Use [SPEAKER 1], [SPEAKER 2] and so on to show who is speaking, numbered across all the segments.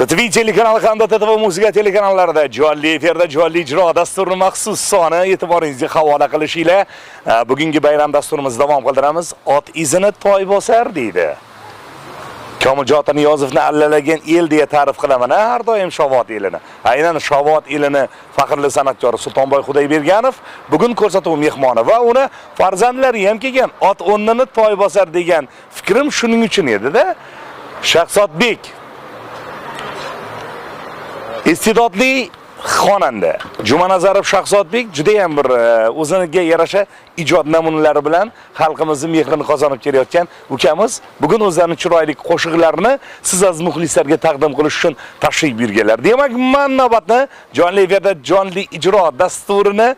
[SPEAKER 1] TTV telekanali hamda TTV Musiqa telekanallarida jonli efirda jonli ijro dasturining maxsus soni e'tiboringizga havola qilishinglar bugungi bayram dasturimizni davom qildiramiz. Ot izini toy bosar deydi. Komiljon Niyozovni allalagan el deya ta'rif qilaman, har doim Shovot elini. Aynan Shovot elini faxrli san'atkori Sultonboy Xudoyberganov bugun ko'rsatuv mehmoni va uni farzandlari ham kelgan. Ot o'rnini toy bosar degan fikrim shuning uchun edi-da. Shahzodbek istidodli xonanda Jumanazarov Shahzodbek juda ham bir o'ziga yarasha ijod namunalari bilan xalqimizning mehrini qozonib kelayotgan ukamiz bugun o'zlarining chiroyli qo'shiqlarini siz aziz muxlislarga taqdim qilish uchun tashrif buyurganlar. Demak, men navbatni jonli efirda jonli ijro dasturini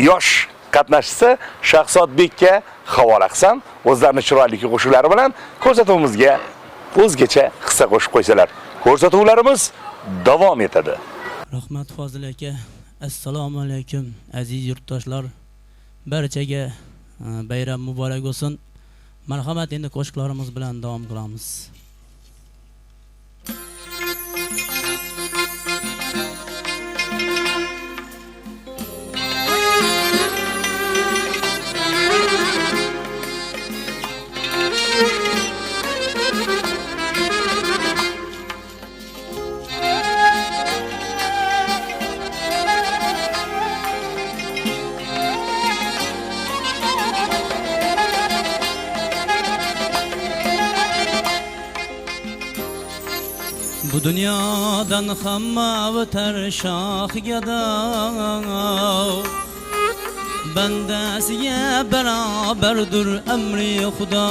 [SPEAKER 1] yosh qatnashchisi Shahzodbekka havola qilsam, o'zlarining chiroyli qo'shiqlari bilan ko'rsatuvimizga o'zgacha hissa qo'shib qo'ysalar. Ko'rsatuvlarimiz davom etadi.
[SPEAKER 2] Rahmat Fozil aka, assalomu alaykum aziz yurtdoshlar. Barchaga bayram muborak bo'lsin. Marhamat, endi qo'shiqlarimiz bilan davom qilamiz. Bu dunyodan hamma o'tar shohiga bandasiga barobardir amri Xudo.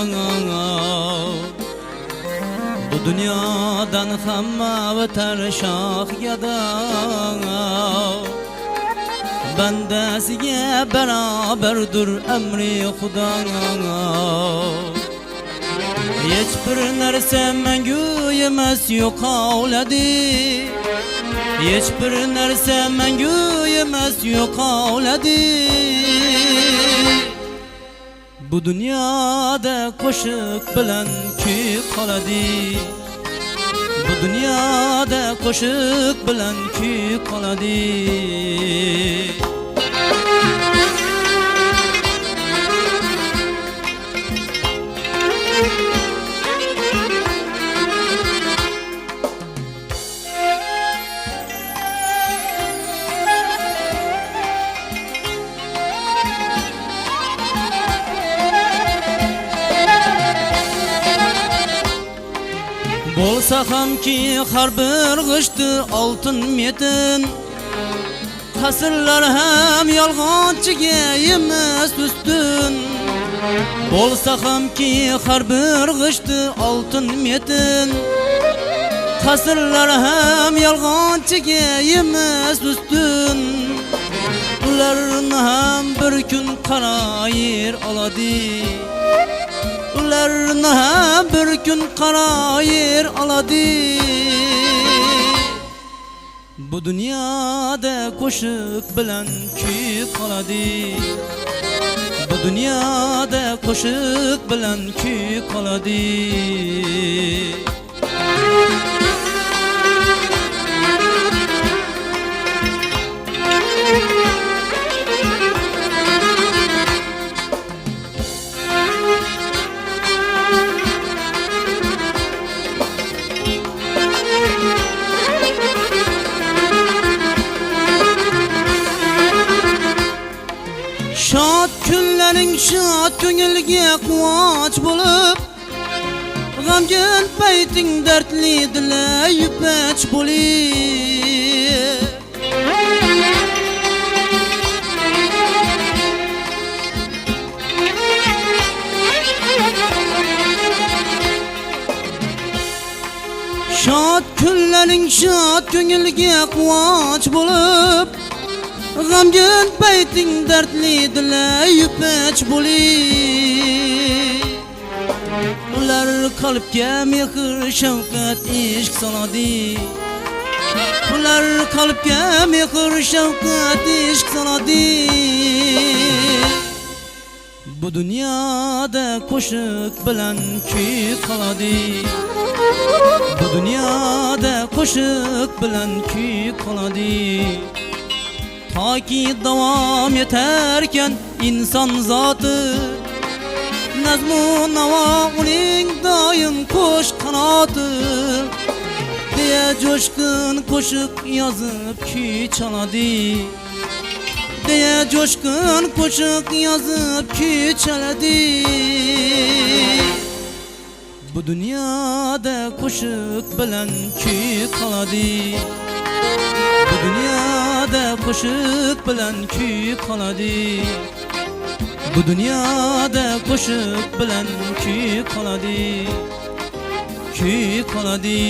[SPEAKER 2] Bu dunyodan hamma o'tar shohiga bandasiga barobardir amri Xudo. Hech bir narsa mangu emas yo'qoladi. Hech bir narsa mangu emas yo'qoladi. Bu dunyoda qo'shiq bilan kuy qoladi. Bu dunyoda qo'shiq bilan kuy qoladi. Bo'lsa hamki har bir g'ishti oltin metin, qasrlar ham yolg'onchiga emas ustun. Bo'lsa hamki har bir g'ishti oltin metin, qasrlar ham yolg'onchiga emas ustun. Ularni ham bir kun qarayir oladi. Ularni ham bir kun qarayir oladi. Bu dunyoda qo'shiq bilan kuy qoladi. Bu dunyoda qo'shiq bilan kuy qoladi. Şad kunlaring shod ko'ngilga quvonch bo'lib, g'amgin payting dardli dila yupach bo'lib. Shod kunlaring shod ko'ngilga quvonch bo'lib, g'amgin payting dardli dila yupach bo'lib. Ular qalbga mehr shafqat ishq soladi. Ular qalbga mehr shafqat ishq soladi. Bu dunyoda qo'shiq bilan kuy qoladi. Bu dunyoda qo'shiq bilan kuy qoladi. Toki davom etarkan inson zoti, nazmu navo uning doim qo'sh qanoti. Deya jo'shqin qo'shiq yozib kuy chaladi. Deya jo'shqin qo'shiq yozib kuy chaladi. Bu dunyoda qo'shiq bilan kuy qoladi. Bu dunyoda qo'shiq bilan kuy qoladi. Bu dunyoda qo'shiq bilan kuy qoladi. Kuy qoladi.